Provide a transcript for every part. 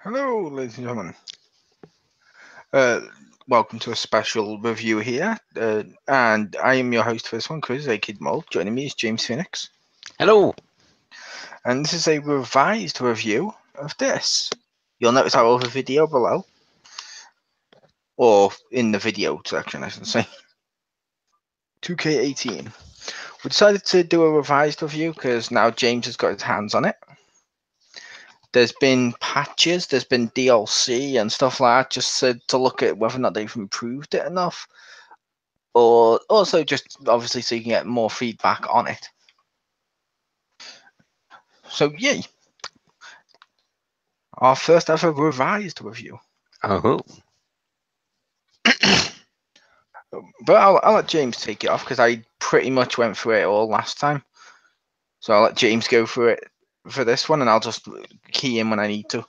Hello, ladies and gentlemen. Uh, Welcome to a special review here. And I am your host for this one, Chriz, aka Mold. Joining me is James Phoenix. Hello. And this is a revised review of this. You'll notice our other video below. Or in the video section, I should say. 2K18. We decided to do a revised review because now James has got his hands on it. There's been patches, there's been DLC and stuff like that, just to look at whether or not they've improved it enough. Or also just obviously so you can get more feedback on it. So yay! Our first ever revised review. Oh. But I'll let James take it off because I pretty much went through it all last time. So I'll let James go through it for this one and I'll just key in when I need to.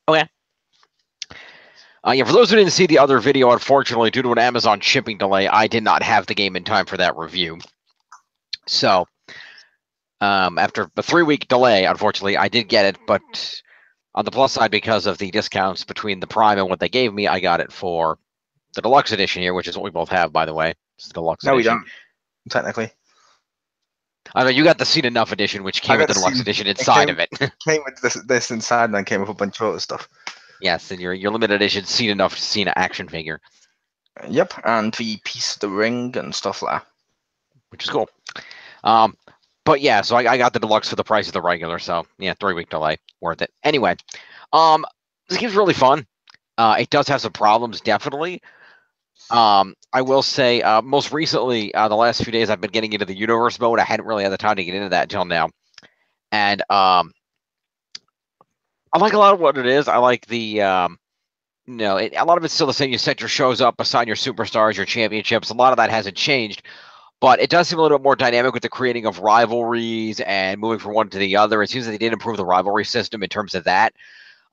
Okay. Yeah, for those who didn't see the other video, unfortunately, due to an Amazon shipping delay, I did not have the game in time for that review. So, after a 3-week delay, unfortunately, I did get it, but on the plus side, because of the discounts between the Prime and what they gave me, I got it for the Deluxe Edition here, which is what we both have, by the way. It's the Deluxe No, we Edition. don't, technically. I mean, you got the Seen Enough Edition, which came with the Deluxe Edition inside of it. Came with this inside and then came with a bunch of other stuff. Yes, and your limited edition Seen Enough Cena action figure. Yep, and the piece of the ring and stuff like that. Which is cool. But yeah, so I got the deluxe for the price of the regular, so yeah, 3-week delay, worth it. Anyway, this game's really fun. It does have some problems, definitely. I will say, most recently, the last few days, I've been getting into the universe mode. I hadn't really had the time to get into that until now, and I like a lot of what it is. I like the a lot of it's still the same. You set your shows up, assign your superstars, your championships. A lot of that hasn't changed. But it does seem a little bit more dynamic with the creating of rivalries and moving from one to the other. It seems that they did improve the rivalry system in terms of that.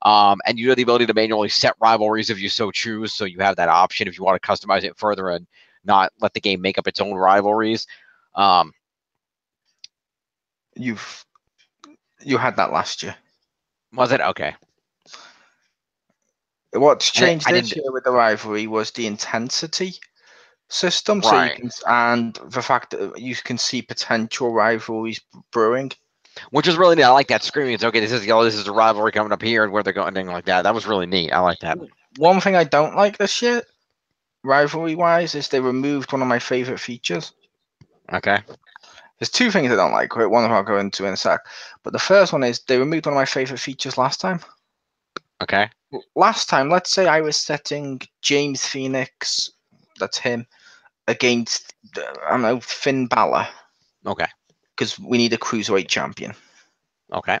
And you have the ability to manually set rivalries if you so choose. So you have that option if you want to customize it further and not let the game make up its own rivalries. You had that last year. Was it? Okay. What's changed this year with the rivalry was the intensity system, right. So you can, and the fact that you can see potential rivalries brewing, which is really neat. I like that screaming. It's okay. This is a rivalry coming up here, and where they're going, and like that. That was really neat. I like that. One thing I don't like this year, rivalry-wise, is they removed one of my favorite features. Okay. There's two things I don't like. One of them I'll go into in a sec. But the first one is they removed one of my favorite features last time. Okay. Last time, let's say I was setting James Phoenix, that's him, against, I don't know, Finn Balor. Okay. Because we need a cruiserweight champion. Okay.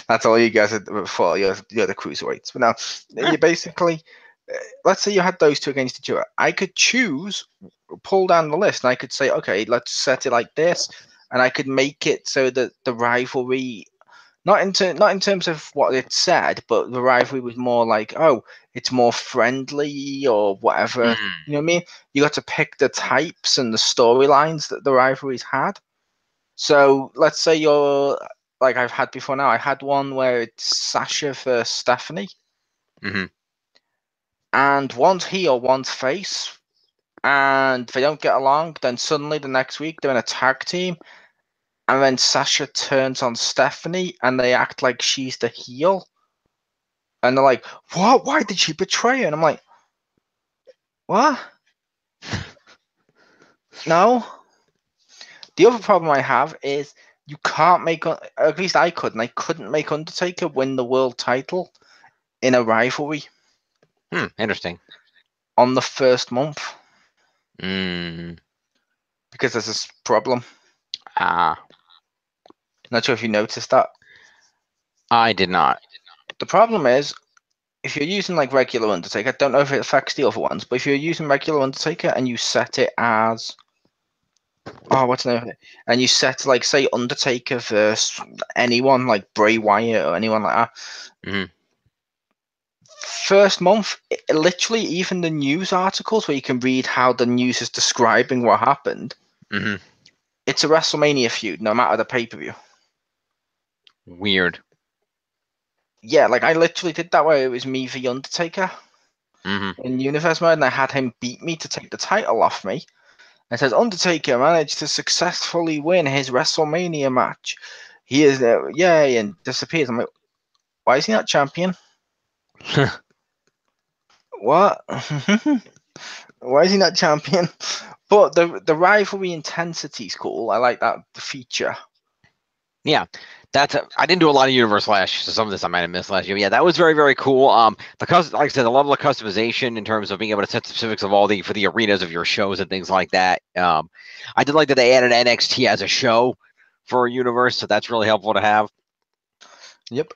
That's all you guys are for. You're the cruiserweights. But now, you basically, let's say you had those two against each other. I could choose, pull down the list, and I could say, okay, let's set it like this. And I could make it so that the rivalry, not in terms of what it said, but the rivalry was more like, oh, it's more friendly or whatever. You know what I mean? You got to pick the types and the storylines that the rivalries had. So let's say you're like I've had before now. I had one where it's Sasha versus Stephanie. Mm-hmm. And one's heel, one's face. And if they don't get along, then suddenly the next week they're in a tag team. And then Sasha turns on Stephanie and they act like she's the heel. And they're like, what? Why did she betray her? And I'm like, what? No. The other problem I have is you can't make, at least I couldn't make Undertaker win the world title in a rivalry. Interesting. On the first month. Because there's this problem. Not sure if you noticed that. I did not. The problem is, if you're using like regular Undertaker, I don't know if it affects the other ones, but if you're using regular Undertaker and you set it as, what's the name? And you set like say Undertaker versus anyone like Bray Wyatt or anyone like that. Mm-hmm. First month, literally even the news articles where you can read how the news is describing what happened. Mm-hmm. It's a WrestleMania feud, no matter the pay-per-view. Weird. Yeah, like I literally did that where it was me v Undertaker Mm-hmm. in Universe mode, and I had him beat me to take the title off me. And it says Undertaker managed to successfully win his WrestleMania match. He is yay, and disappears. I'm like, why is he not champion? What? Why is he not champion? But the rivalry intensity is cool. I like that feature. Yeah, I didn't do a lot of Universe last year, so some of this I might have missed last year. But yeah, that was very, very cool. Because like I said, the level of customization in terms of being able to set the specifics of all for the arenas of your shows and things like that. I did like that they added NXT as a show for Universe, so that's really helpful to have. Yep.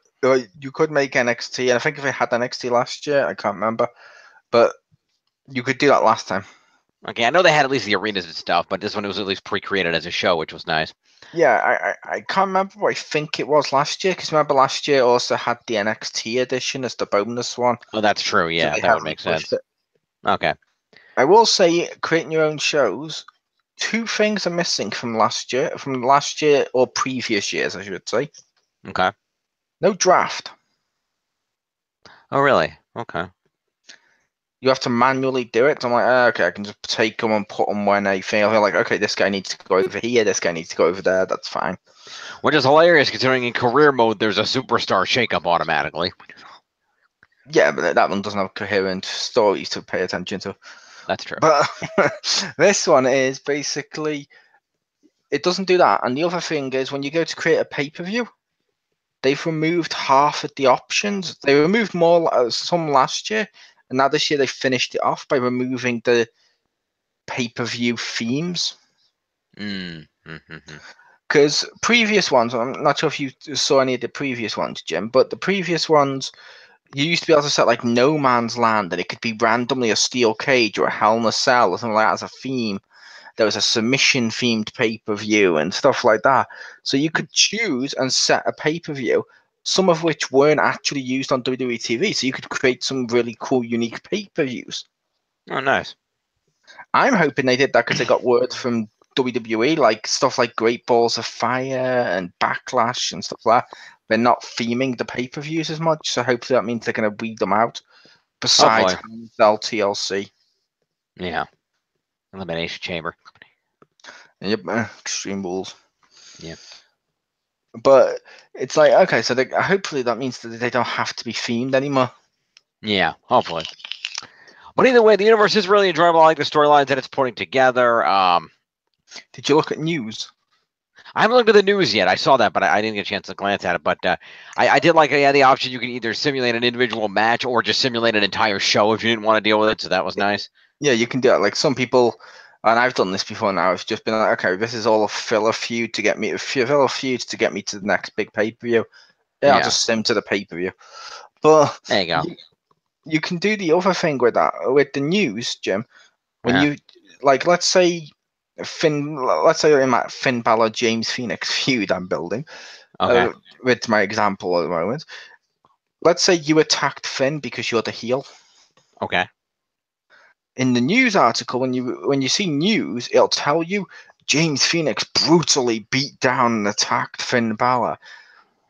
You could make NXT, and I think if it had NXT last year, I can't remember, but you could do that last time. Okay, I know they had at least the arenas and stuff, but this one was at least pre-created as a show, which was nice. Yeah, I can't remember what I think it was last year, because remember last year also had the NXT edition as the bonus one. Oh, that's true. So Yeah, they that would haven't make pushed sense. it. Okay. I will say, creating your own shows, two things are missing from last year or previous years, I should say. Okay. No draft. Oh, really? Okay. You have to manually do it. So I'm like, okay, I can just take them and put them when I feel like, okay, this guy needs to go over here, this guy needs to go over there. That's fine. Which is hilarious considering in career mode there's a superstar shakeup automatically. Yeah, but that one doesn't have coherent stories to pay attention to. That's true. But this one is basically, it doesn't do that. And the other thing is, when you go to create a pay-per-view, they've removed half of the options. They removed more, some last year, and now this year they finished it off by removing the pay-per-view themes. Mm-hmm. Because previous ones, I'm not sure if you saw any of the previous ones, Jim, but the previous ones, you used to be able to set like No Man's Land, and it could be randomly a steel cage or a Hell in a Cell or something like that as a theme. There was a submission themed pay per view and stuff like that. So you could choose and set a pay per view, some of which weren't actually used on WWE TV. So you could create some really cool, unique pay per views. Oh, nice. I'm hoping they did that because they got word from WWE, like stuff like Great Balls of Fire and Backlash and stuff like that. They're not theming the pay per views as much, so hopefully that means they're going to weed them out. Besides TLC. Yeah. Elimination Chamber. Yep, Extreme Rules. Yeah. But it's like, okay, so hopefully that means that they don't have to be themed anymore. Yeah, hopefully. But either way, the universe is really enjoyable. I like the storylines that it's putting together. Did you look at news? I haven't looked at the news yet. I saw that, but I didn't get a chance to glance at it. But I did like the option. You can either simulate an individual match or just simulate an entire show if you didn't want to deal with it. So that was nice. Yeah, you can do it. Like some people, and I've done this before now. I've just been like, okay, this is all a filler feud to get me to the next big pay per view. Yeah, I'll just sim to the pay per view. But there you go. You can do the other thing with that with the news, Jim. When you like, let's say in that Finn Balor James Phoenix feud I'm building. Okay. With my example at the moment. Let's say you attacked Finn because you're the heel. Okay. In the news article, when you see news, it'll tell you James Phoenix brutally beat down and attacked Finn Balor.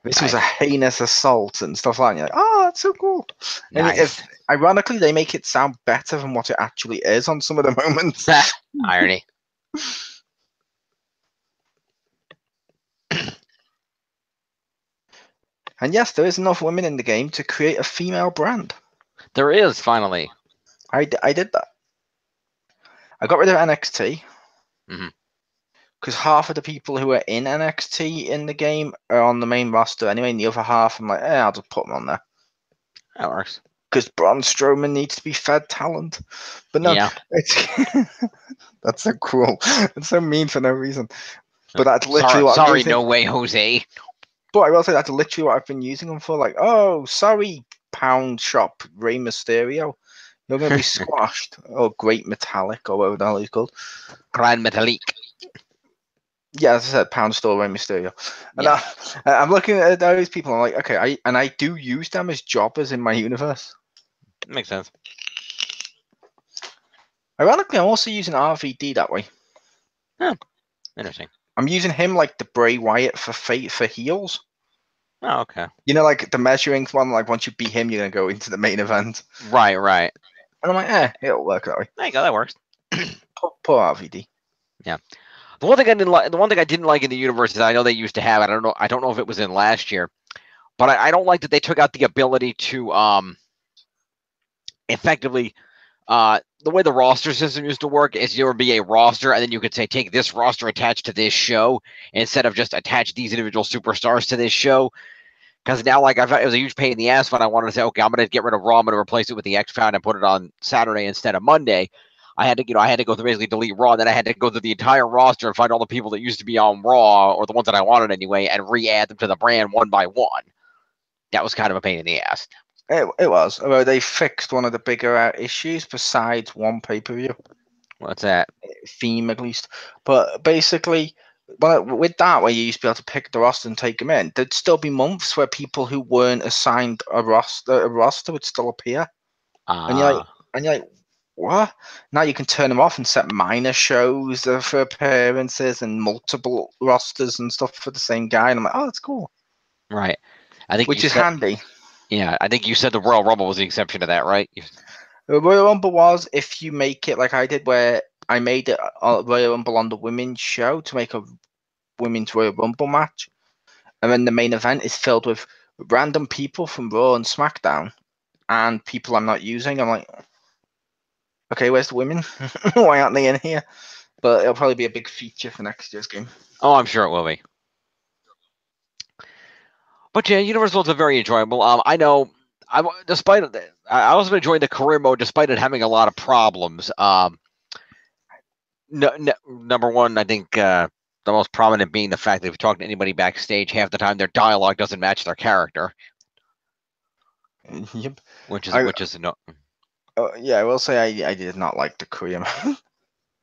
This was a heinous assault and stuff like that. And you're like, oh, that's so cool. Nice. And ironically, they make it sound better than what it actually is on some of the moments. Irony. And yes, there is enough women in the game to create a female brand. There is, finally. I did that. I got rid of NXT. Mm-hmm. Because half of the people who are in NXT in the game are on the main roster anyway, and the other half, I'm like, I'll just put them on there. That works. Because Braun Strowman needs to be fed talent. But no, it's that's so cruel. It's so mean for no reason. But that's literally what I'm using. No way, Jose. But I will say that's literally what I've been using them for. Like, oh, sorry, Pound Shop Rey Mysterio. You're going to be squashed. Or Great Metallic, or whatever the hell he's called. Grand Metallic. Yeah, as I said, Pound Store Rey Mysterio. And I'm looking at those people, I'm like, okay, I do use them as jobbers in my universe. Makes sense. Ironically, I'm also using RVD that way. Huh. Interesting. I'm using him like the Bray Wyatt for heels. Oh, okay. You know, like the measuring one, like once you beat him, you're gonna go into the main event. Right, right. And I'm like, it'll work that way. There you go. That works. Poor RVD. Yeah. The one thing I didn't like, in the universe is I know they used to have it. I don't know if it was in last year, but I don't like that they took out the ability to effectively the way the roster system used to work is there would be a roster, and then you could say take this roster attached to this show instead of just attach these individual superstars to this show. Because now, like, I thought it was a huge pain in the ass when I wanted to say, okay, I'm going to get rid of Raw, I'm going to replace it with the X Pound and put it on Saturday instead of Monday. I had to go through basically delete Raw, and then I had to go through the entire roster and find all the people that used to be on Raw, or the ones that I wanted anyway, and re-add them to the brand one by one. That was kind of a pain in the ass. It was, although they fixed one of the bigger issues besides one pay-per-view. What's that? Theme, at least. But basically, well, with that, where you used to be able to pick the roster and take them in, there'd still be months where people who weren't assigned a roster would still appear. And you're like, what? Now you can turn them off and set minor shows for appearances and multiple rosters and stuff for the same guy. And I'm like, oh, that's cool. Right. I think Which is handy. Yeah, I think you said the Royal Rumble was the exception to that, right? The Royal Rumble was if you make it like I did, where I made it a Royal Rumble on the women's show to make a women's Royal Rumble match, and then the main event is filled with random people from Raw and SmackDown and people I'm not using. I'm like, okay, where's the women? Why aren't they in here? But it'll probably be a big feature for next year's game. Oh, I'm sure it will be. But yeah, Universal's a very enjoyable. I know. Despite I also enjoyed the career mode, despite it having a lot of problems. Number one, I think the most prominent being the fact that if you talk to anybody backstage, half the time their dialogue doesn't match their character. Yep. Which is no. Yeah, I will say I did not like the career mode.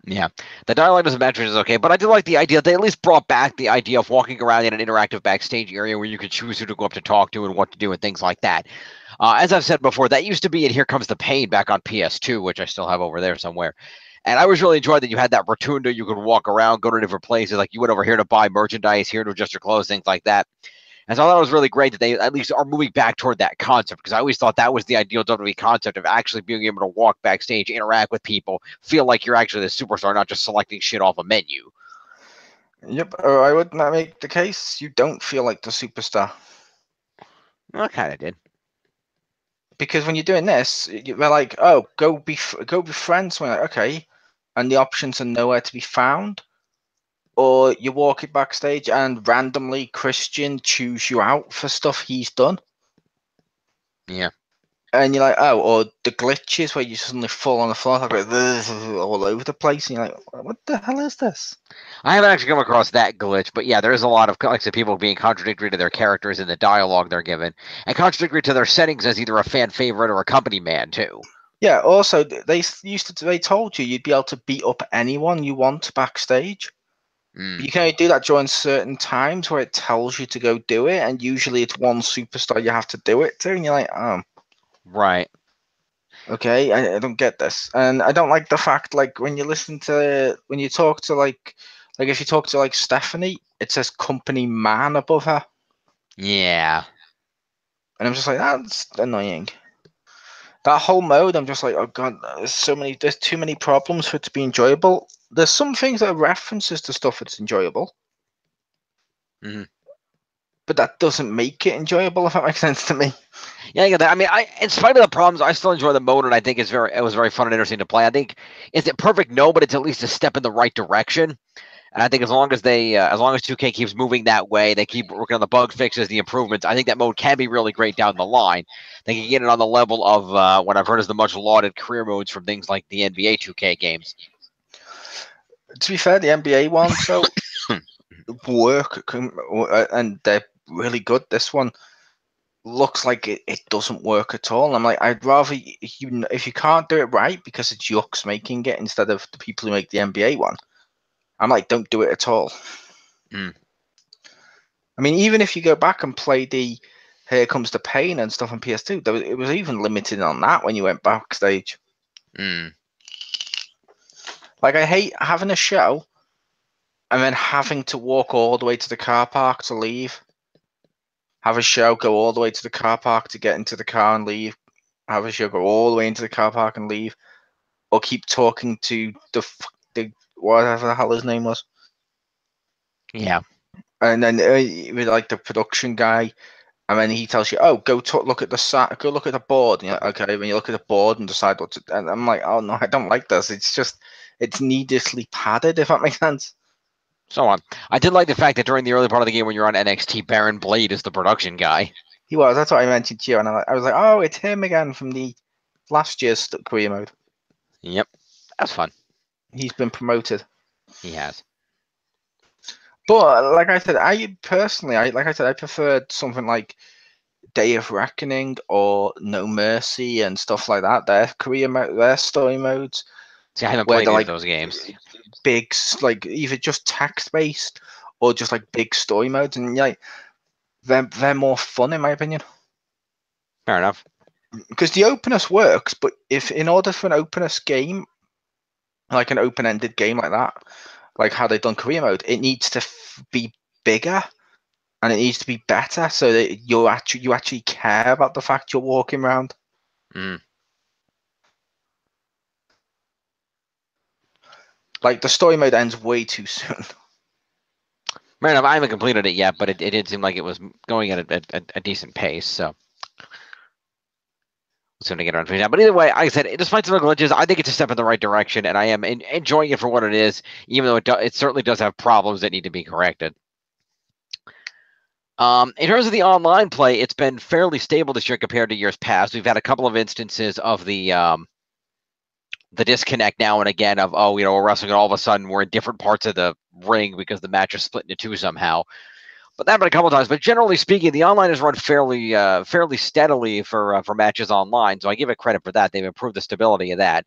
Yeah, the dialogue doesn't match, which is okay, but I do like the idea. They at least brought back the idea of walking around in an interactive backstage area where you could choose who to go up to talk to and what to do and things like that. As I've said before, that used to be in Here Comes the Pain back on PS2, which I still have over there somewhere. And I was really enjoying that you had that rotunda. You could walk around, go to different places. Like you went over here to buy merchandise, here to adjust your clothes, things like that. And so I thought it was really great that they at least are moving back toward that concept, because I always thought that was the ideal WWE concept of actually being able to walk backstage, interact with people, feel like you're actually the superstar, not just selecting shit off a menu. Yep, I would not make the case. You don't feel like the superstar. Well, I kind of did. Because when you're doing this, they're like, "Oh, go be friends." We're like, okay, and the options are nowhere to be found. Or you walk it backstage and randomly Christian choose you out for stuff he's done. Yeah. And you're like, oh, or the glitches where you suddenly fall on the floor like all over the place, and you're like, what the hell is this? I haven't actually come across that glitch, but yeah, there is a lot of, like I said, people being contradictory to their characters in the dialogue they're given, and contradictory to their settings as either a fan favorite or a company man too. Yeah. Also, they told you you'd be able to beat up anyone you want backstage. Mm. You can only do that during certain times where it tells you to go do it, and usually it's one superstar you have to do it to, and you're like, oh, right. Okay, I don't get this, and I don't like the fact like when you talk to like if you talk to like Stephanie, it says company man above her, Yeah. and I'm just like, that's annoying. That whole mode, I'm just like, oh god, there's too many problems for it to be enjoyable. There's some things that are references to stuff that's enjoyable, Mm-hmm. but that doesn't make it enjoyable. If that makes sense to me. Yeah, I get that. I mean, in spite of the problems, I still enjoy the mode, and I think it was very fun and interesting to play. I think, is it perfect? No, but it's at least a step in the right direction. And I think as long as 2K keeps moving that way, they keep working on the bug fixes, the improvements. I think that mode can be really great down the line. They can get it on the level of what I've heard is the much lauded career modes from things like the NBA 2K games. To be fair, the NBA ones so work and they're really good. This one looks like it doesn't work at all. And I'm like, I'd rather if you can't do it right because it's Yucks making it instead of the people who make the NBA one. I'm like, don't do it at all. Mm. I mean, even if you go back and play the Here Comes the Pain and stuff on PS2, it was even limited on that when you went backstage. Mm. Like, I hate having a show and then having to walk all the way to the car park to leave. have a show, go all the way to the car park to get into the car and leave. Have a show, go all the way into the car park and leave, or keep talking to the whatever the hell his name was. Yeah. And then with like the production guy, and then he tells you, "Oh, go look at the go look at the board." And you're like, "Okay." When you look at the board and decide what to, and I'm like, "Oh no, I don't like this. It's needlessly padded." If that makes sense. So on. I did like the fact that during the early part of the game when you're on NXT, Baron Blade is the production guy. He was. That's what I mentioned to you, and I was like, "Oh, it's him again from the last year's career mode." Yep. That's fun. He's been promoted. He has. But like I said, I personally, I preferred something like Day of Reckoning or No Mercy and stuff like that. Their story modes. See, I haven't Where played they're any like of those games. big, like either just text based or just like big story modes, and like they're more fun in my opinion. Fair enough. Because the openness works, but if in order for an openness game, like an open-ended game like that, like how they've done career mode, it needs to be bigger and it needs to be better, so that you actually care about the fact you're walking around. Mm. Like the story mode ends way too soon. Fair enough. I haven't completed it yet, but it did seem like it was going at a decent pace. So it's going to get around to it now. But either way, like I said, despite some of the glitches, I think it's a step in the right direction, and I am enjoying it for what it is, even though it certainly does have problems that need to be corrected. In terms of the online play, it's been fairly stable this year compared to years past. We've had a couple of instances of the disconnect now and again of, oh, we're wrestling and all of a sudden we're in different parts of the ring because the match is split into two somehow. But that happened a couple of times. But generally speaking, the online has run fairly steadily for matches online. So I give it credit for that. They've improved the stability of that,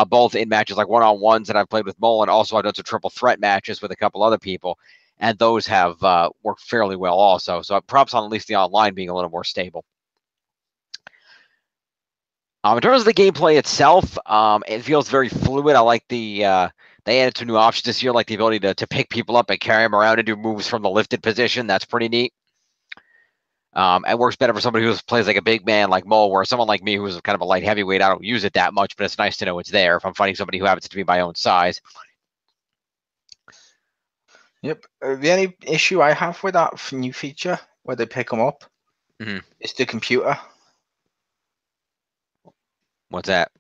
both in matches like one-on-ones that I've played with Mullen. Also, I've done some triple threat matches with a couple other people, and those have worked fairly well also. So props on at least the online being a little more stable. In terms of the gameplay itself, it feels very fluid. I like they added some new options this year, like the ability to pick people up and carry them around and do moves from the lifted position. That's pretty neat. It works better for somebody who plays like a big man like Mo, where someone like me who's kind of a light heavyweight, I don't use it that much, but it's nice to know it's there if I'm fighting somebody who happens to be my own size. Yep. The only issue I have with that new feature where they pick them up is the computer. What's that?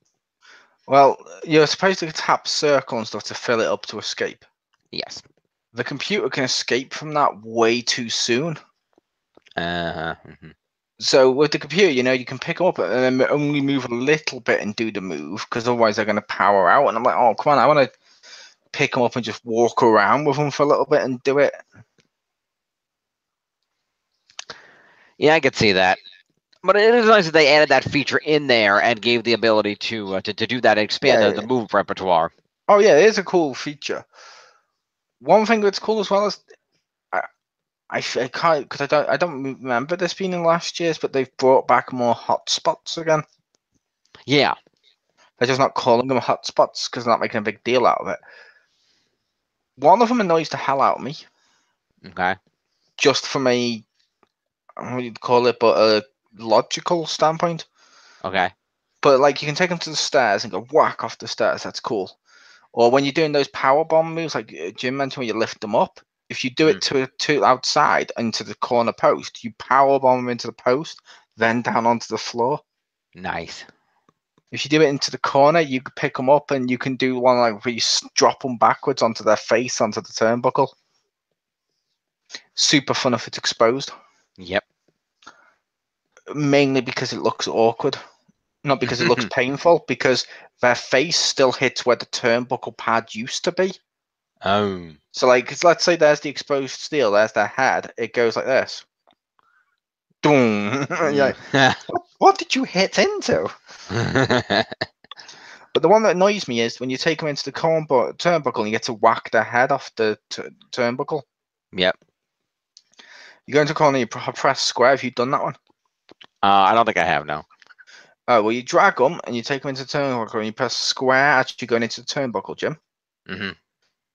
Well, you're supposed to tap circle and stuff to fill it up to escape. Yes. The computer can escape from that way too soon. So with the computer, you can pick them up and then only move a little bit and do the move, because otherwise they're going to power out. And I'm like, oh, come on, I want to pick them up and just walk around with them for a little bit and do it. Yeah, I could see that. But it is nice that they added that feature in there and gave the ability to do that and expand the move repertoire. Oh yeah, it is a cool feature. One thing that's cool as well is I can't, because I don't remember this being in last year's, but they've brought back more hotspots again. Yeah. They're just not calling them hotspots because they're not making a big deal out of it. One of them annoys the hell out of me. Okay. Just from a, what do you call it, but a logical standpoint. Okay. But like you can take them to the stairs and go whack off the stairs. That's cool. Or when you're doing those power bomb moves, like Jim mentioned, when you lift them up, if you do it to outside into the corner post, you power bomb them into the post, then down onto the floor. Nice. If you do it into the corner, you can pick them up and you can do one like where you drop them backwards onto their face, onto the turnbuckle. Super fun if it's exposed. Yep. Mainly because it looks awkward. Not because it looks painful, because their face still hits where the turnbuckle pad used to be. Oh. So, like, let's say there's the exposed steel, there's their head. It goes like this. Boom. Like, what did you hit into? But the one that annoys me is when you take them into the turnbuckle and you get to whack their head off the turnbuckle. Yep. You go into the corner, you press square. Have you done that one? I don't think I have, no. Oh, well, you drag them and you take them into the turnbuckle and you press square as you're going into the turnbuckle, Jim. Mm-hmm.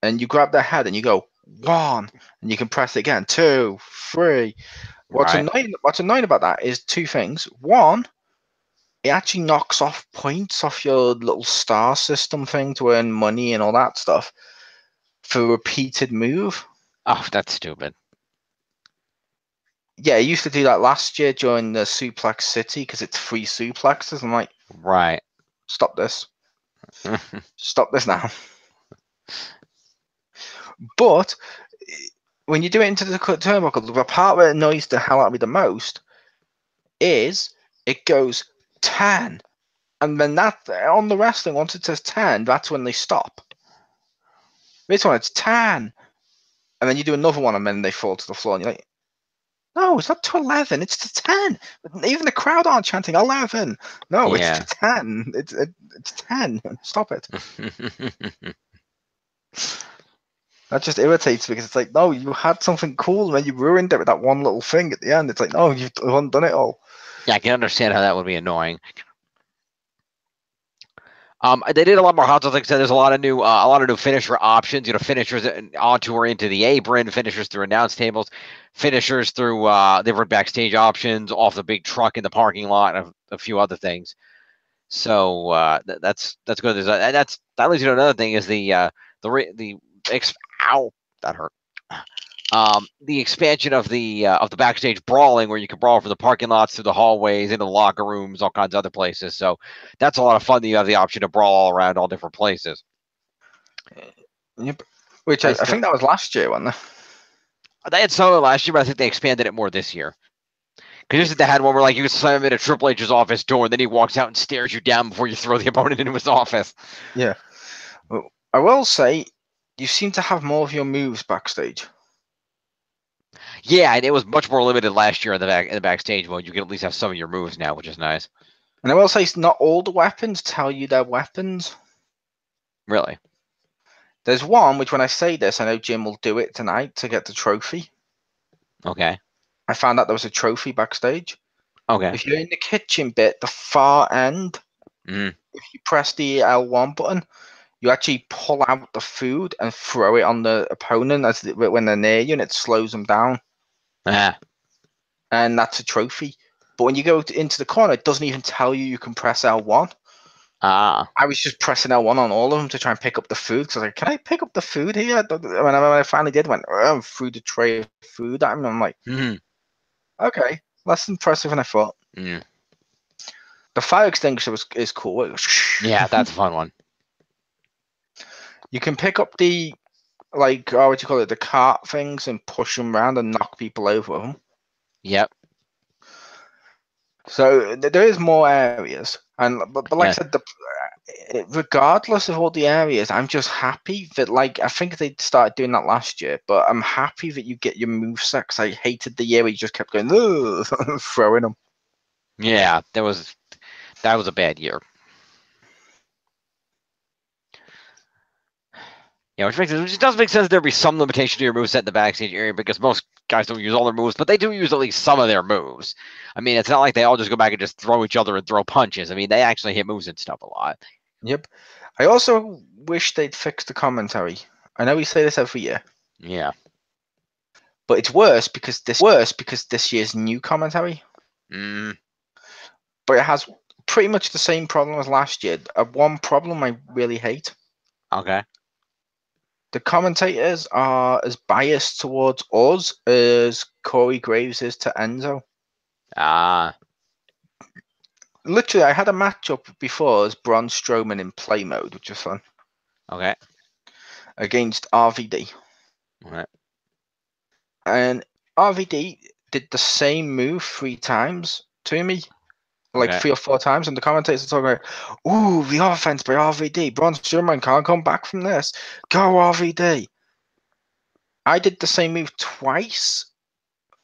And you grab their head and you go 1, and you can press it again. 2, 3. What's Right. annoying about that is two things. One, it actually knocks off points off your little star system thing to earn money and all that stuff for a repeated move. Oh, that's stupid. Yeah, I used to do that last year during the Suplex City because it's free suplexes. I'm like, Right. stop this. Stop this now. But when you do it into the turnbuckle, the part where it annoys the hell out of me the most is it goes 10. And then that on the wrestling, once it says 10, that's when they stop. This one, it's 10. And then you do another one, and then they fall to the floor, and you're like, no, it's not to 11, it's to 10. Even the crowd aren't chanting 11. No, it's to 10. It's 10. Stop it. That just irritates me because it's like, no, you had something cool, and then you ruined it with that one little thing at the end. It's like, no, you've undone it all. Yeah, I can understand how that would be annoying. They did a lot more hot sauce. Like I said, there's a lot of new finisher options. You know, finishers onto or into the apron, finishers through announce tables, finishers through different backstage options, off the big truck in the parking lot, and a few other things. So that's good. And that leads you to another thing: is ow, that hurt. The expansion of the backstage brawling, where you can brawl from the parking lots through the hallways, into the locker rooms, all kinds of other places. So that's a lot of fun that you have the option to brawl all around all different places. Yep. Which I think that was last year, wasn't it? They had some last year, but I think they expanded it more this year. Because they had one where like you could slam him into Triple H's office door, and then he walks out and stares you down before you throw the opponent into his office. Yeah. Well, I will say, you seem to have more of your moves backstage. Yeah, and it was much more limited last year in the backstage mode. You can at least have some of your moves now, which is nice. And I will say, not all the weapons tell you they're weapons. Really? There's one which, when I say this, I know Jim will do it tonight to get the trophy. Okay. I found out there was a trophy backstage. Okay. If you're in the kitchen bit, the far end, if you press the L1 button, you actually pull out the food and throw it on the opponent when they're near you, and it slows them down. And that's a trophy. But when you go into the corner, it doesn't even tell you can press L1. I was just pressing L1 on all of them to try and pick up the food, because I was like, can I pick up the food here? When I finally did, went through the tray of food at him, and I'm like, okay, less impressive than I thought. The fire extinguisher is cool. Yeah, that's a fun one. You can pick up the, like, what do you call it, the cart things, and push them around and knock people over with them. Yep. So there is more areas, but like I said, regardless of all the areas, I'm just happy that, like, I think they started doing that last year, but I'm happy that you get your moveset, because I hated the year where you just kept going throwing them. Yeah, that was a bad year. Yeah, which does make sense. There'd be some limitation to your moveset in the backstage area, because most guys don't use all their moves, but they do use at least some of their moves. I mean, it's not like they all just go back and just throw each other and throw punches. I mean, they actually hit moves and stuff a lot. Yep. I also wish they'd fix the commentary. I know we say this every year. Yeah. But it's worse because this year's new commentary. But it has pretty much the same problem as last year. One problem I really hate. Okay. The commentators are as biased towards us as Corey Graves is to Enzo. Literally, I had a matchup before as Braun Strowman in play mode, which was fun. Okay. Against RVD. Okay. And RVD did the same move 3 times to me. Like 3 or 4 times, and the commentators are talking about, ooh, the offense by RVD. Braun Strowman can't come back from this. Go RVD. I did the same move twice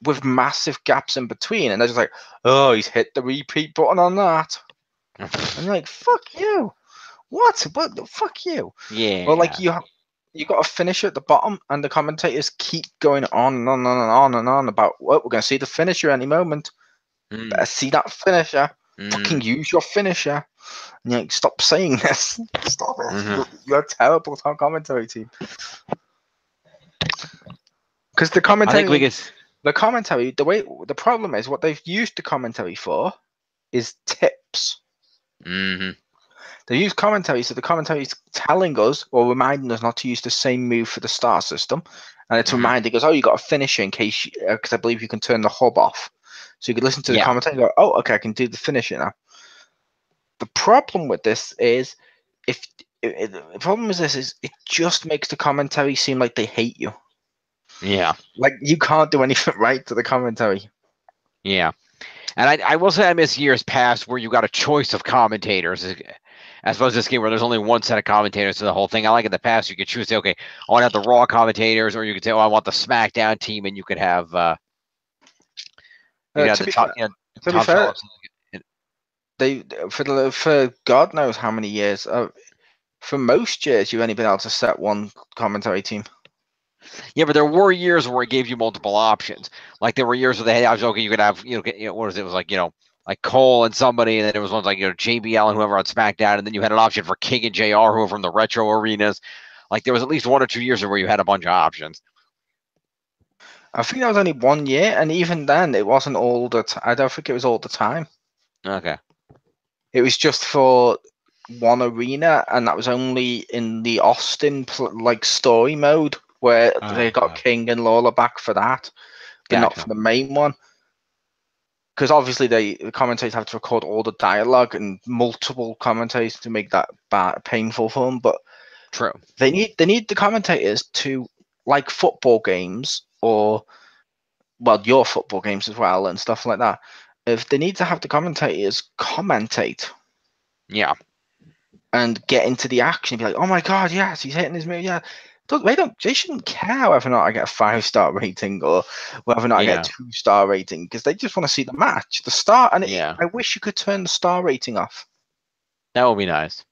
with massive gaps in between, and they're just like, oh, he's hit the repeat button on that. And you're like, fuck you. What? Fuck you. Yeah. Well, like, you got a finisher at the bottom, and the commentators keep going on and on and on and on about, well, we're going to see the finisher any moment. Better see that finisher. Fucking use your finisher. And you're like, stop saying this. Stop it. You're a terrible commentary team. Because the I think we commentary, could. the problem is what they've used the commentary for is tips. Mm-hmm. They use commentary, so the commentary is telling us or reminding us not to use the same move for the star system, and it's reminding us, oh, you got to finish in case, because I believe you can turn the hub off, so you could listen to the commentary and go, oh, okay, I can do the finisher now. The problem with this is, the problem is this is it just makes the commentary seem like they hate you. Yeah. Like you can't do anything right to the commentary. Yeah. And I will say I miss years past where you got a choice of commentators. As opposed to this game where there's only one set of commentators to the whole thing. I like in the past you could choose, say, okay, I want to have the Raw commentators, or you could say, oh, I want the SmackDown team, and you could have To the be top, fair, to be Tom fair, Phillips. they for God knows how many years. For most years, you've only been able to set one commentary team. Yeah, but there were years where it gave you multiple options. Like there were years where they had, okay, you could have, what was it? It was like, like Cole and somebody, and then there was ones like, JBL and whoever on SmackDown, and then you had an option for King and JR, who were from the retro arenas. Like there was at least 1 or 2 years where you had a bunch of options. I think that was only 1 year, and even then, it wasn't all the. I don't think it was all the time. Okay. It was just for one arena, and that was only in the Austin story mode where they got King and Lawler back for that, but not for the main one. Because obviously the commentators have to record all the dialogue and multiple commentators to make that painful for them. But true, they need the commentators to, like football games or your football games as well and stuff like that. If they need to have the commentators commentate, and get into the action, be like, oh my god, yes, he's hitting his move, yeah. They shouldn't care whether or not I get a 5-star rating or whether or not I get a 2-star rating, because they just want to see the match, the star. And I wish you could turn the star rating off. That would be nice.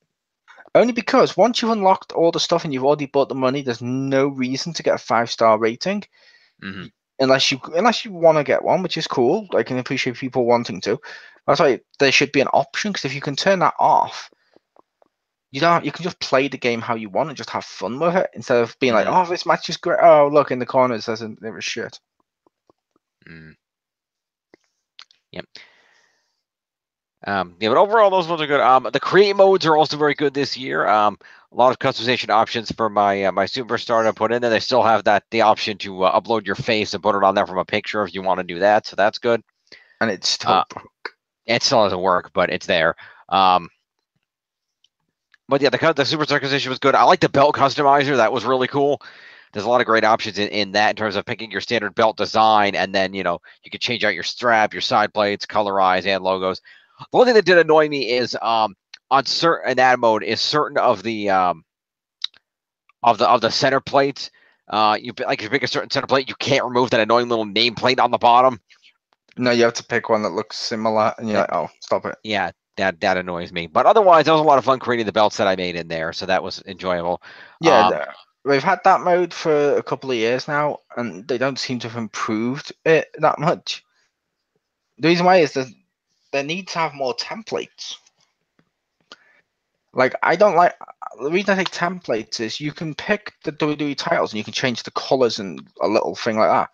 Only because once you've unlocked all the stuff and you've already bought the money, there's no reason to get a 5-star rating, unless you want to get one, which is cool. I can appreciate people wanting to. That's why there should be an option, because if you can turn that off, you can just play the game how you want and just have fun with it, instead of being like, oh, this match is great. Oh, look, in the corner it says it was shit. Yep. But overall, those ones are good. The create modes are also very good this year. A lot of customization options for my my superstar to put in there. They still have the option to upload your face and put it on there from a picture if you want to do that. So that's good. And it's still broke. It still doesn't work, but it's there. But yeah, the superstar customization was good. I like the belt customizer. That was really cool. There's a lot of great options in that in terms of picking your standard belt design, and then you could change out your strap, your side plates, colorize, and logos. The only thing that did annoy me is on certain ad mode is certain of the center plates. If you pick a certain center plate, you can't remove that annoying little nameplate on the bottom. No, you have to pick one that looks similar, and you're like, oh, stop it. Yeah, that annoys me. But otherwise, that was a lot of fun creating the belts that I made in there, so that was enjoyable. Yeah, we've had that mode for a couple of years now, and they don't seem to have improved it that much. The reason why is that they need to have more templates. Like, I don't like the reason I think templates is you can pick the WWE titles and you can change the colors and a little thing like that.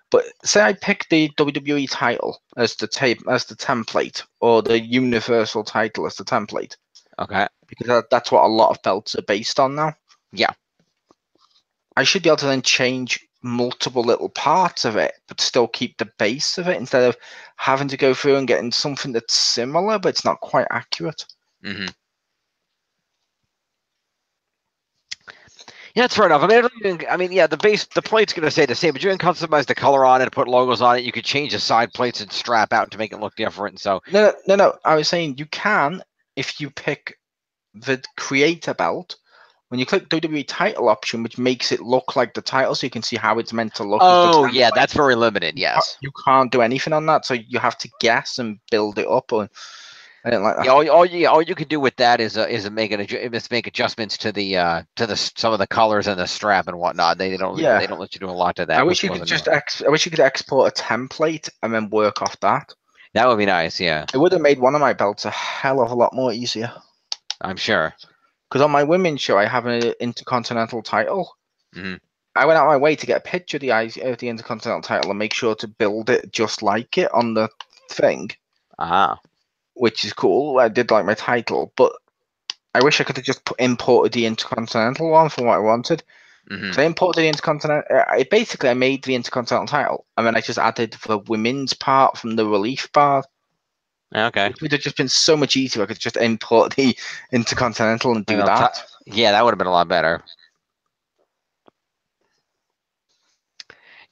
But say I pick the WWE title as the template, or the Universal title as the template. Okay. Because that's what a lot of belts are based on now. Yeah. I should be able to then change multiple little parts of it, but still keep the base of it, instead of having to go through and getting something that's similar, but it's not quite accurate. Yeah, that's fair enough. The plate's going to stay the same, but you can customize the color on it and put logos on it. You could change the side plates and strap out to make it look different. So no. I was saying you can, if you pick the creator belt, when you click WWE title option, which makes it look like the title, so you can see how it's meant to look. Oh, yeah, that's very limited. Yes, you can't do anything on that, so you have to guess and build it up. Or I didn't like that. Yeah, all you could do with that is make adjustments to some of the colors and the strap and whatnot. They don't let you do a lot to that. I wish you could export a template and then work off that. That would be nice. Yeah, it would have made one of my belts a hell of a lot more easier. I'm sure. Because on my women's show, I have an Intercontinental title, and I went out of my way to get a picture of the Intercontinental title and make sure to build it just like it on the thing, which is cool. I did like my title, but I wish I could have just imported the Intercontinental one from what I wanted. So I imported the Intercontinental. Basically, I made the Intercontinental title, and then I just added the women's part from the relief bar. Okay. It would have just been so much easier. I could just import the Intercontinental and do that. Yeah, that would have been a lot better.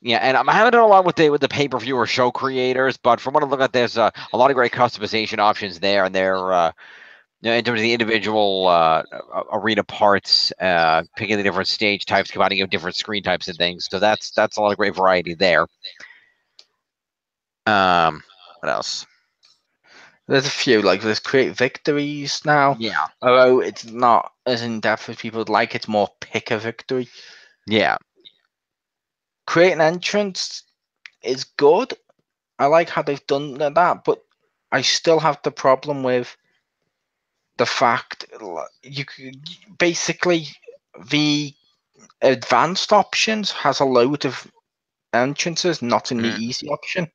Yeah, and I haven't done a lot with the pay-per-view or show creators, but from what I'm looking at, there's a lot of great customization options there, and they're in terms of the individual arena parts, picking the different stage types, combining of different screen types and things. So that's a lot of great variety there. What else? There's a few, like there's create victories now. Yeah. Although it's not as in depth as people would like, it's more pick a victory. Yeah. Create an entrance is good. I like how they've done that, but I still have the problem with the fact you basically the advanced options has a load of entrances, not in the easy option.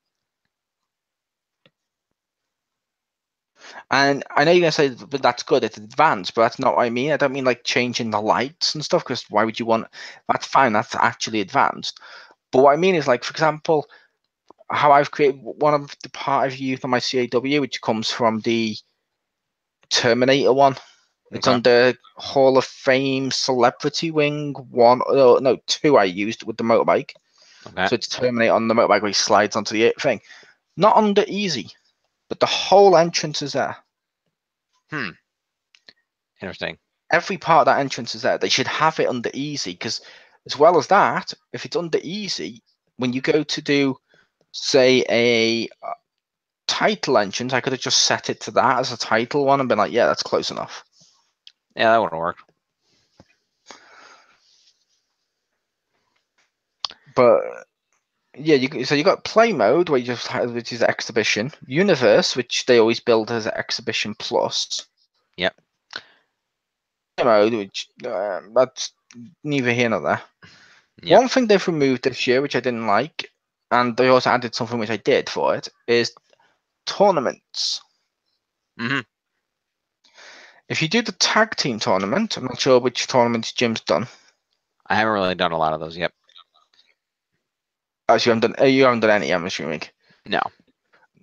And I know you're gonna say, but that's good. It's advanced, but that's not what I mean. I don't mean like changing the lights and stuff. Because why would you want? That's fine. That's actually advanced. But what I mean is, like, for example, how I've created one of the part I've used on my CAW, which comes from the Terminator one. It's under Hall of Fame Celebrity Wing 1. No, 2 I used with the motorbike. Okay. So it's Terminator on the motorbike where he slides onto the thing. Not under easy, but the whole entrance is there. Interesting. Every part of that entrance is there. They should have it under easy, because as well as that, if it's under easy, when you go to do, say, a title entrance, I could have just set it to that as a title one and been like, yeah, that's close enough. Yeah, that would have worked. But yeah, you got play mode where you just have, which is exhibition, universe, which they always build as exhibition plus. Yep. Play mode, which that's neither here nor there. Yep. One thing they've removed this year, which I didn't like, and they also added something which I did for it, is tournaments. If you do the tag team tournament, I'm not sure which tournaments Jim's done. I haven't really done a lot of those yet. Actually, you haven't done any, I'm assuming. No.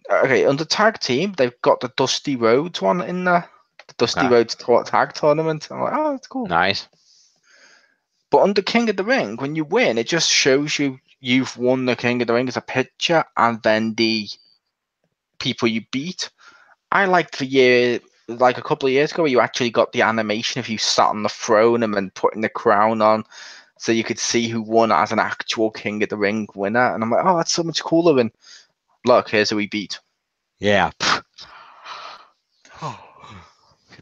Okay, under tag team, they've got the Dusty Rhodes one in there. The Dusty Rhodes tag tournament. I'm like, oh, that's cool. Nice. But under King of the Ring, when you win, it just shows you've won the King of the Ring as a picture, and then the people you beat. I liked the year, like a couple of years ago, where you actually got the animation of you sat on the throne and then putting the crown on, so you could see who won as an actual King of the Ring winner. And I'm like, oh, that's so much cooler than, look, here's who we beat. Yeah.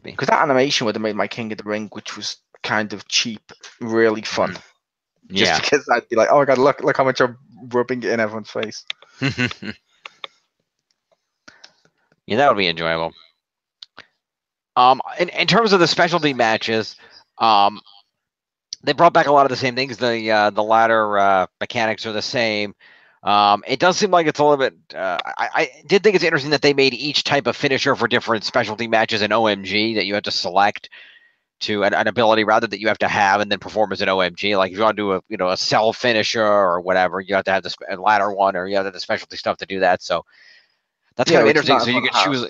Because that animation would have made my King of the Ring, which was kind of cheap, really fun. Just because I'd be like, oh my god, look how much I'm rubbing it in everyone's face. Yeah, that would be enjoyable. In terms of the specialty matches, they brought back a lot of the same things. The ladder mechanics are the same. It does seem like it's a little bit. I did think it's interesting that they made each type of finisher for different specialty matches in OMG that you have to select to an ability rather that you have to have and then perform as an OMG. Like if you want to do a cell finisher or whatever, you have to have the ladder one, or you have to have the specialty stuff to do that. So that's kind of interesting. So you can choose.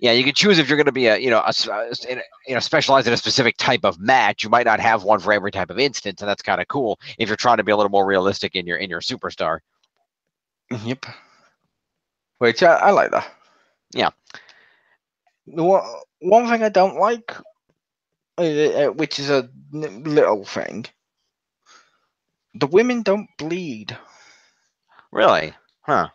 Yeah, you can choose if you're going to be specialized in a specific type of match. You might not have one for every type of instance, and that's kind of cool if you're trying to be a little more realistic in your superstar. Yep. Which I like that. Yeah. One thing I don't like, which is a little thing, the women don't bleed. Really? Huh.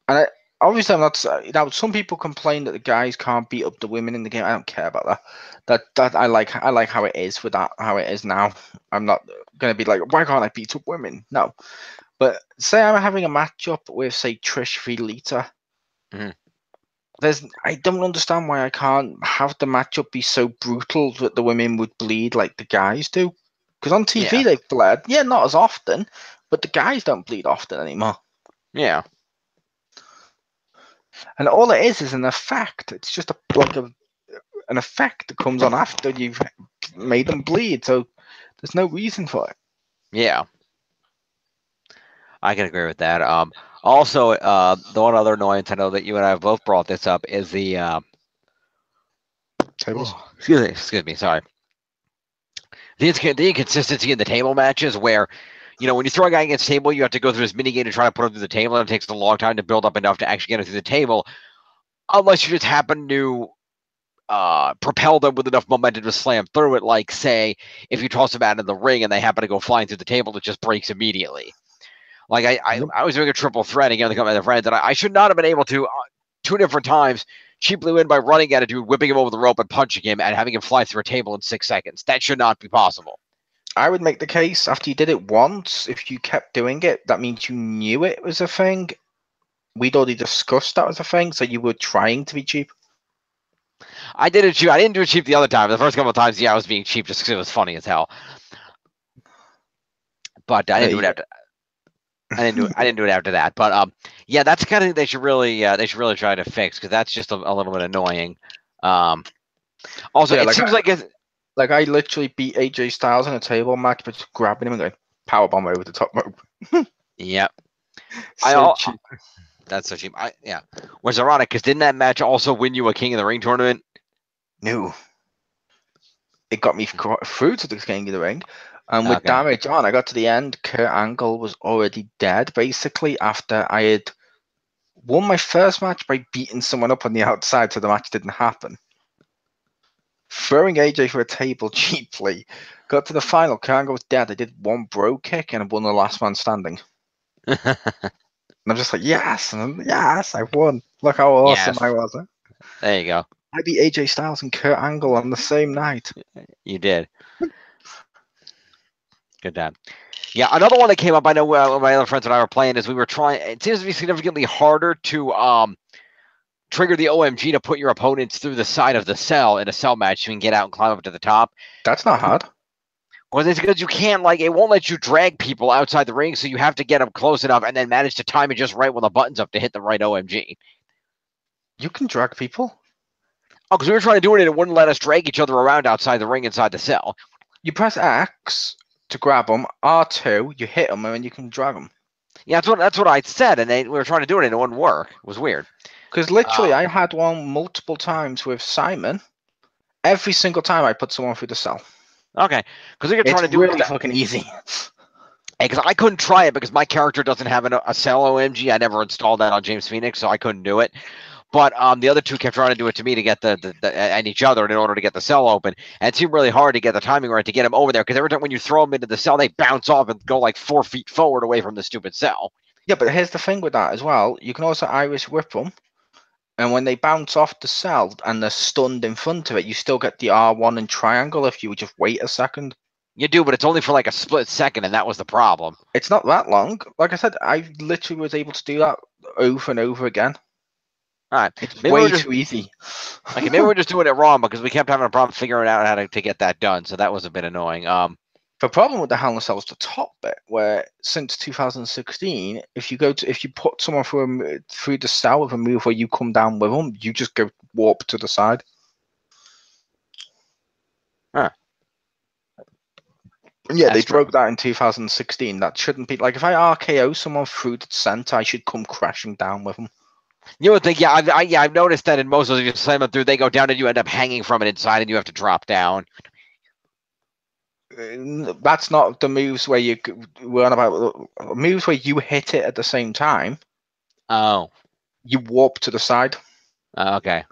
And obviously, I'm not. Now, some people complain that the guys can't beat up the women in the game. I don't care about that. That I like how it is with that, how it is now. I'm not gonna be like, why can't I beat up women? No. But say I'm having a matchup with, say, Trish v Lita. I don't understand why I can't have the matchup be so brutal that the women would bleed like the guys do. Because on TV Yeah. they've bled, yeah, not as often, but the guys don't bleed often anymore. Yeah. And all it is an effect. It's just an effect that comes on after you've made them bleed. So there's no reason for it. Yeah. I can agree with that. Also, the one other annoyance I know that you and I have both brought this up is the Tables. excuse me, sorry. The inconsistency in the table matches where, when you throw a guy against the table, you have to go through this mini game to try to put him through the table, and it takes a long time to build up enough to actually get him through the table, unless you just happen to propel them with enough momentum to slam through it. Like, say, if you toss them out in the ring and they happen to go flying through the table, it just breaks immediately. Like, I was doing a triple threat again with a couple of friends, and I should not have been able to, 2 different times, cheaply win by running at a dude, whipping him over the rope and punching him, and having him fly through a table in 6 seconds. That should not be possible. I would make the case after you did it once, if you kept doing it, that means you knew it was a thing. We'd already discussed that was a thing, so you were trying to be cheap. I did it cheap. I didn't do it cheap the other time. The first couple of times, yeah, I was being cheap just because it was funny as hell. But I didn't do it after. I didn't do it after that. But yeah, that's kind of thing they should really try to fix, because that's just a little bit annoying. Also, Yeah, it seems like it's. Like, I literally beat AJ Styles in a table match by just grabbing him and going powerbomb over the top rope. Yep. Cheap. That's so cheap. Was ironic because didn't that match also win you a King of the Ring tournament? No. It got me through to the King of the Ring. And with damage on, I got to the end. Kurt Angle was already dead, basically, after I had won my first match by beating someone up on the outside, so the match didn't happen. Throwing AJ for a table cheaply. Got to the final. Kurt Angle was dead. I did one bro kick and I won the last man standing. And I'm just like, yes, I won. Look how awesome I was. Huh? There you go. I beat AJ Styles and Kurt Angle on the same night. You did. Good time. Yeah, another one that came up, I know my other friends and I were playing, is we were trying, it seems to be significantly harder to trigger the OMG to put your opponents through the side of the cell in a cell match so you can get out and climb up to the top. That's not hard. Well, it's because you can't, it won't let you drag people outside the ring, so you have to get them close enough and then manage to time it just right when the button's up to hit the right OMG. You can drag people? Oh, because we were trying to do it and it wouldn't let us drag each other around outside the ring inside the cell. You press X to grab them, R2, you hit them, and then you can drag them. Yeah, that's what I said, and we were trying to do it and it wouldn't work. It was weird. Because literally, I had one multiple times with Simon. Every single time I put someone through the cell. Okay, because we were trying to do it. It's really fucking easy. Because I couldn't try it because my character doesn't have a cell OMG. I never installed that on James Phoenix, so I couldn't do it. But the other two kept trying to do it to me to get and each other in order to get the cell open. And it seemed really hard to get the timing right to get them over there, because every time when you throw them into the cell, they bounce off and go like 4 feet forward away from the stupid cell. Yeah, but here's the thing with that as well. You can also Irish whip them. And when they bounce off the cell and they're stunned in front of it, you still get the R1 and triangle if you would just wait a second. You do, but it's only for like a split second, and that was the problem. It's not that long. Like I said, I literally was able to do that over and over again. All right. It's way too easy. Okay, maybe we're just doing it wrong, because we kept having a problem figuring out how to get that done, so that was a bit annoying. The problem with the Hell in a Cell is the top bit, where since 2016, if you put someone through the cell with a move where you come down with them, you just go warp to the side. Huh. Yeah, they broke that in 2016. That shouldn't be like, if I RKO someone through the center, I should come crashing down with them. You would think, yeah, I've noticed that in most of those, you slam them through, they go down and you end up hanging from it inside, and you have to drop down. That's not the moves where we're on about. Moves where you hit it at the same time. Oh. You warp to the side. Okay.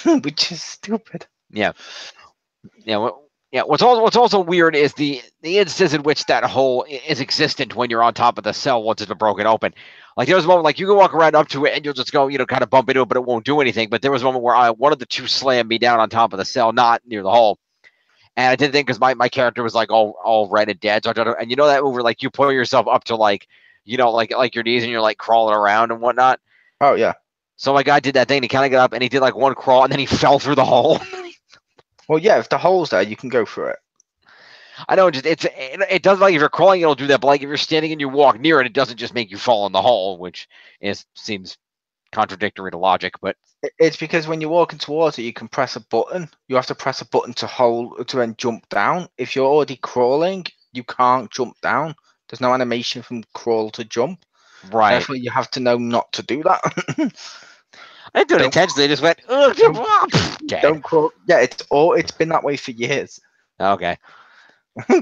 Which is stupid. Yeah. Yeah. What's also weird is the instance in which that hole is existent when you're on top of the cell once it's been broken open. Like, there was a moment, like, you can walk around up to it and you'll just go, kind of bump into it, but it won't do anything. But there was a moment where one of the two slammed me down on top of the cell, not near the hole. And I didn't think, because my character was like all red and dead. So and you know that move where, like, you pull yourself up to like your knees and you're like crawling around and whatnot. Oh yeah. So my guy did that thing. He kind of got up and he did like one crawl and then he fell through the hole. Well, yeah, if the hole's there, you can go through it. I know it does like if you're crawling, it'll do that, but like if you're standing and you walk near it, it doesn't just make you fall in the hole, which seems contradictory to logic. But It's because when you're walking towards it, you can press a button. You have to press a button to hold to then jump down. If you're already crawling, you can't jump down. There's no animation from crawl to jump. right, Therefore, you have to know not to do that. I didn't do it Don't- intentionally. I just went dead. Don't crawl. Yeah, it's been that way for years. Okay.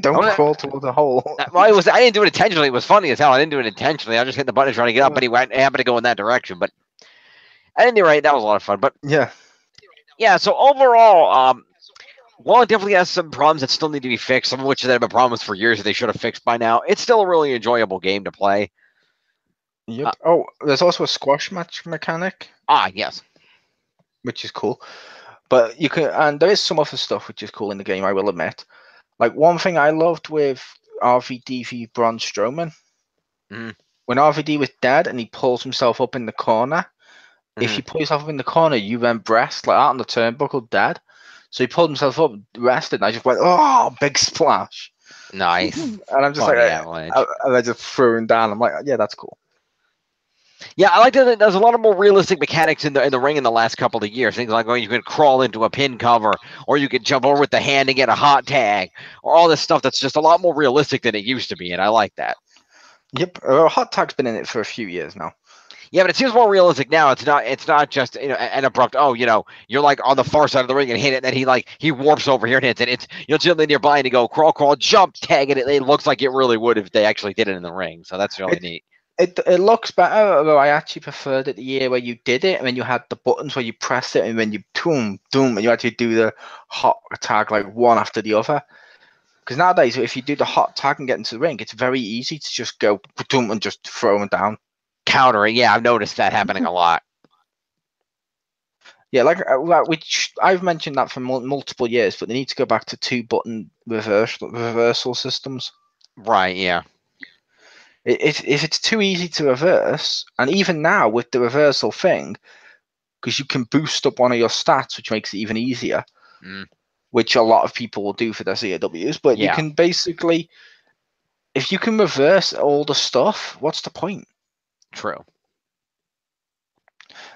Don't crawl towards a hole. Well, I didn't do it intentionally. It was funny as hell. I didn't do it intentionally. I just hit the button trying to get up, but he happened to go in that direction. But at any rate, that was a lot of fun. But yeah. So overall, while it definitely has some problems that still need to be fixed, some of which have been problems for years that they should have fixed by now, it's still a really enjoyable game to play. Yep. There's also a squash match mechanic. Yes. Which is cool. But you can, and there is some other stuff which is cool in the game, I will admit. Like one thing I loved with RVD v Braun Strowman, when RVD was dead and he pulls himself up in the corner, if you pull yourself up in the corner, you then rest like out on the turnbuckle dead. So he pulled himself up, rested, and I just went, oh, big splash. Nice. And I'm just and I just threw him down. I'm like, yeah, that's cool. Yeah, I like that. There's a lot of more realistic mechanics in the ring in the last couple of years. Things like you can crawl into a pin cover, or you can jump over with the hand and get a hot tag, or all this stuff that's just a lot more realistic than it used to be, and I like that. Yep, hot tag's been in it for a few years now. Yeah, but it seems more realistic now. It's not just an abrupt. Oh, you're like on the far side of the ring and hit it, and then he warps over here and hits it. It's you'll gently nearby and you go crawl, jump, tag, and it looks like it really would if they actually did it in the ring. So that's really neat. It looks better, although I actually preferred it the year where you did it, and then you had the buttons where you press it, and then you doom, and you actually do the hot tag like one after the other. Because nowadays, if you do the hot tag and get into the ring, it's very easy to just go boom and just throw them down. Countering, yeah, I've noticed that happening a lot. Yeah, which I've mentioned that for multiple years, but they need to go back to 2-button reversal systems. Right, yeah. If it's too easy to reverse, and even now with the reversal thing, because you can boost up one of your stats, which makes it even easier, which a lot of people will do for their CAWs, but you can basically, if you can reverse all the stuff, what's the point? True.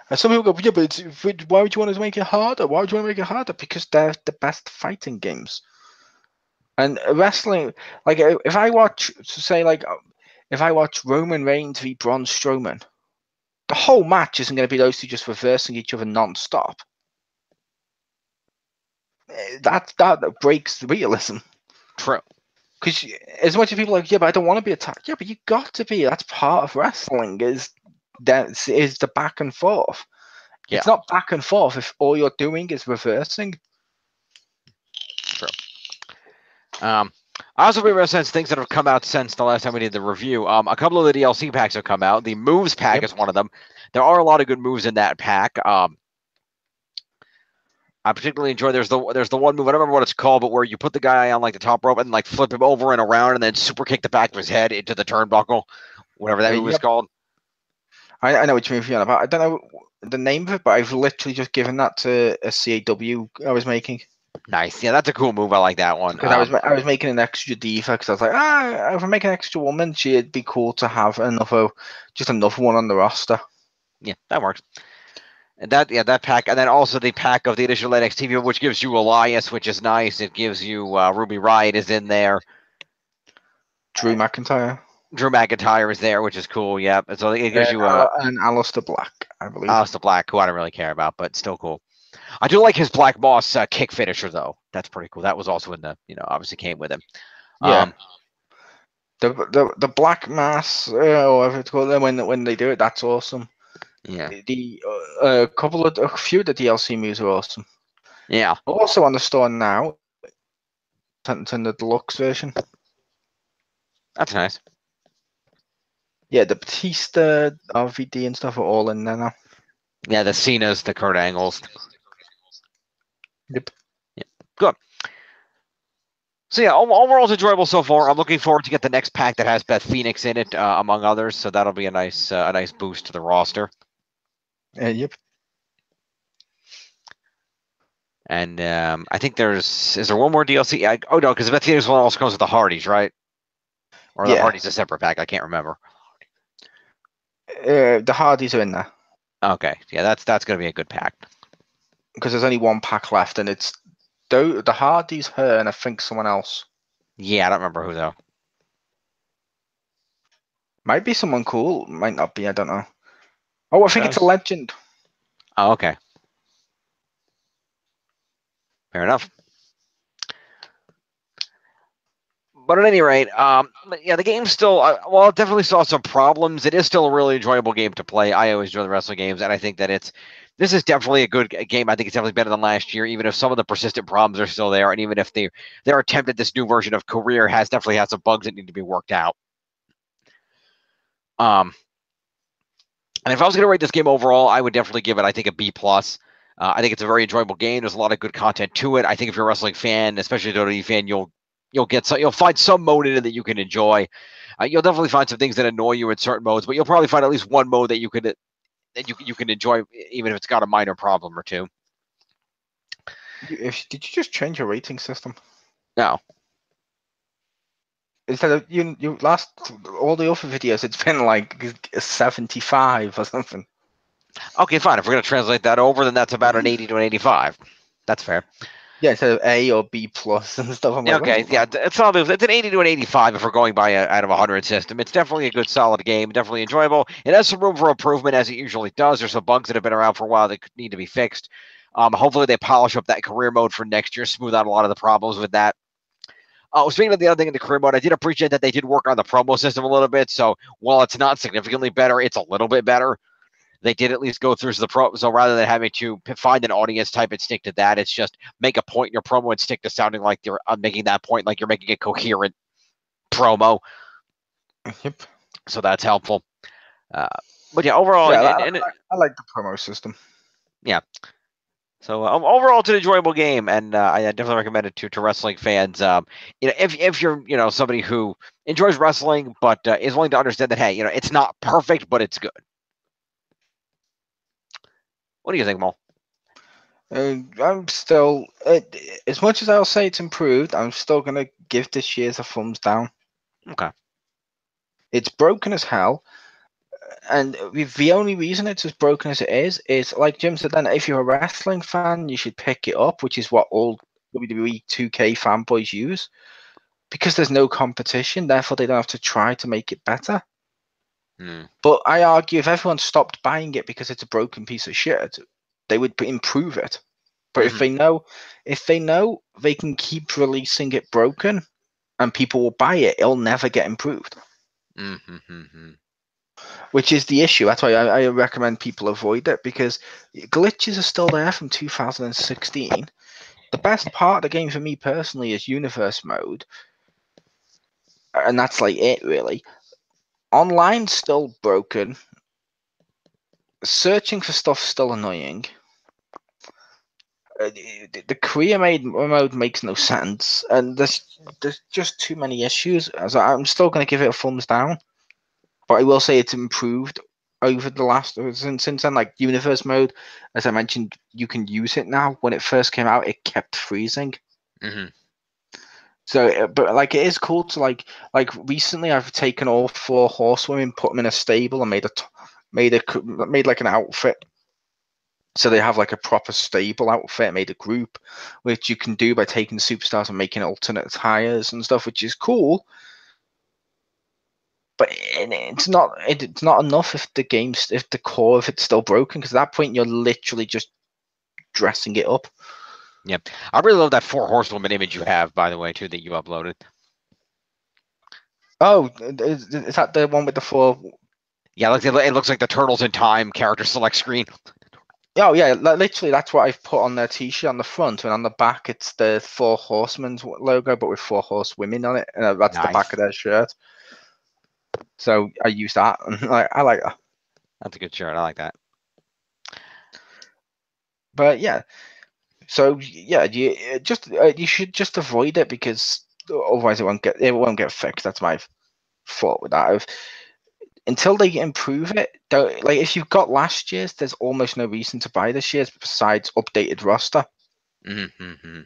And some people go, yeah, but why would you want to make it harder? Why would you want to make it harder? Because they're the best fighting games. And wrestling, like if I watch Roman Reigns v Braun Strowman, the whole match isn't going to be those two just reversing each other non-stop. That breaks the realism. True. Because as much as people are like, yeah, but I don't want to be attacked. Yeah, but you got to be. That's part of wrestling. Is the back and forth. Yeah. It's not back and forth if all you're doing is reversing. True. I also remember since things that have come out since the last time we did the review. A couple of the DLC packs have come out. The moves pack is one of them. There are a lot of good moves in that pack. I particularly enjoy. There's the one move. I don't remember what it's called, but where you put the guy on like the top rope and like flip him over and around, and then super kick the back of his head into the turnbuckle, whatever that move is called. I know what you mean, Fiona, but I don't know the name of it. But I've literally just given that to a CAW I was making. Nice. Yeah, that's a cool move. I like that one. Because I was making an extra diva because I was like, if I make an extra woman, she'd be cool to have another one on the roster. Yeah, that works. And that pack, and then also the pack of the additional NXT, which gives you Elias, which is nice. It gives you Ruby Riott is in there. Drew McIntyre is there, which is cool. Yeah, so it gives you and Aleister Black, I believe. Aleister Black, who I don't really care about, but still cool. I do like his Black Moss kick finisher though. That's pretty cool. That was also in the obviously came with him. Yeah. The Black Mass, or whatever it's called, when they do it, that's awesome. Yeah. A few of the DLC moves are awesome. Yeah. Also on the store now, in the deluxe version. That's nice. Yeah, the Batista, RVD, and stuff are all in there now. Yeah, the Cenas, the Kurt Angles. Yep. Yeah. Good. So yeah, overall it's enjoyable so far. I'm looking forward to get the next pack that has Beth Phoenix in it, among others. So that'll be a nice boost to the roster. Yep. And I think is there one more DLC? Oh no, because the Phoenix one also comes with the Hardys, right? Or the Yeah, Hardys a separate pack? I can't remember. the Hardys are in there Okay, yeah, that's gonna be a good pack. because there's only one pack left, and it's the Hardys, her, and I think someone else. Yeah, I don't remember who though. Might be someone cool, might not be. I don't know. Oh, I think it's a Does? legend. Oh, okay, fair enough. But at any rate, yeah, the game still, well, it definitely saw some problems. It is still a really enjoyable game to play. I always enjoy the wrestling games, and I think that this is definitely a good game. I think it's definitely better than last year, even if some of the persistent problems are still there, and even if their attempt at this new version of Career has definitely had some bugs that need to be worked out. Um, and if I was going to rate this game overall, I would definitely give it, I think, a B plus. I think it's a very enjoyable game. There's a lot of good content to it. I think if you're a wrestling fan, especially a WWE fan, you'll find some mode in it that you can enjoy. You'll definitely find some things that annoy you in certain modes, but you'll probably find at least one mode that you can enjoy, even if it's got a minor problem or two. Did you just change your rating system? No. Instead of you last all the other videos, it's been like a 75 or something. Okay, fine. If we're going to translate that over, then that's about an 80 to an 85. That's fair. Yeah, instead of A or B plus and stuff. I'm like, Okay, yeah, it's an 80 to an 85 if we're going by out of 100 system. It's definitely a good, solid game, definitely enjoyable. It has some room for improvement, as it usually does. There's some bugs that have been around for a while that need to be fixed. Hopefully, they polish up that career mode for next year, smooth out a lot of the problems with that. Speaking of the other thing in the career mode, I did appreciate that they did work on the promo system a little bit. So while it's not significantly better, it's a little bit better. They did at least go through the pro. So rather than having to find an audience type and stick to that, it's just make a point in your promo and stick to sounding like you're making that point, like you're making a coherent promo. Yep. So that's helpful. But yeah, overall, Yeah, I like the promo system. yeah. So overall, it's an enjoyable game, and I definitely recommend it to wrestling fans. If you're somebody who enjoys wrestling but is willing to understand that, hey, it's not perfect, but it's good. What do you think, Mo? I'm still, as much as I'll say it's improved, I'm still gonna give this year's a thumbs down. Okay. It's broken as hell, and the only reason it's as broken as it is like Jim said. Then, if you're a wrestling fan, you should pick it up, which is what all WWE 2K fanboys use, because there's no competition. Therefore, they don't have to try to make it better. But I argue if everyone stopped buying it because it's a broken piece of shit, they would improve it. But if they know they can keep releasing it broken and people will buy it, it'll never get improved. Which is the issue. That's why I recommend people avoid it, because glitches are still there from 2016. The best part of the game for me personally is universe mode, and that's like it really. Online's still broken. Searching for stuff's still annoying. The career mode makes no sense, and there's just too many issues. So I'm still going to give it a thumbs down, but I will say it's improved over the last since then. Like universe mode, as I mentioned, you can use it now. When it first came out, it kept freezing. So, but like it is cool to like recently I've taken all 4 horsewomen, put them in a stable, and made like an outfit. So they have like a proper stable outfit, made a group, which you can do by taking superstars and making alternate attires and stuff, which is cool. But it's not enough if the core of it's still broken, because at that point you're literally just dressing it up. Yep. I really love that 4 horsewoman image you have, by the way, too, that you uploaded. Oh, is that the one with the 4? Yeah, it looks like the Turtles in Time character select screen. Oh yeah, literally that's what I've put on their t-shirt on the front, and on the back it's the 4 horsemen's logo, but with 4 horsewomen on it, and that's the back of their shirt. So I use that, and I like that. That's a good shirt. I like that. But yeah, so yeah, you should just avoid it, because otherwise it won't get fixed. That's my thought with that. Until they improve it, like if you've got last year's, there's almost no reason to buy this year's besides updated roster. Mm-hmm.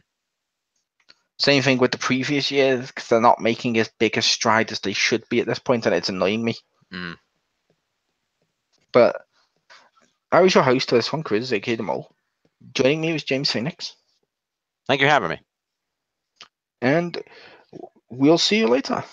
Same thing with the previous years, because they're not making as big a stride as they should be at this point, and it's annoying me. Mm. But I was your host to this one, Chris, aka The Mole. Joining me was James Phoenix. Thank you for having me. And we'll see you later.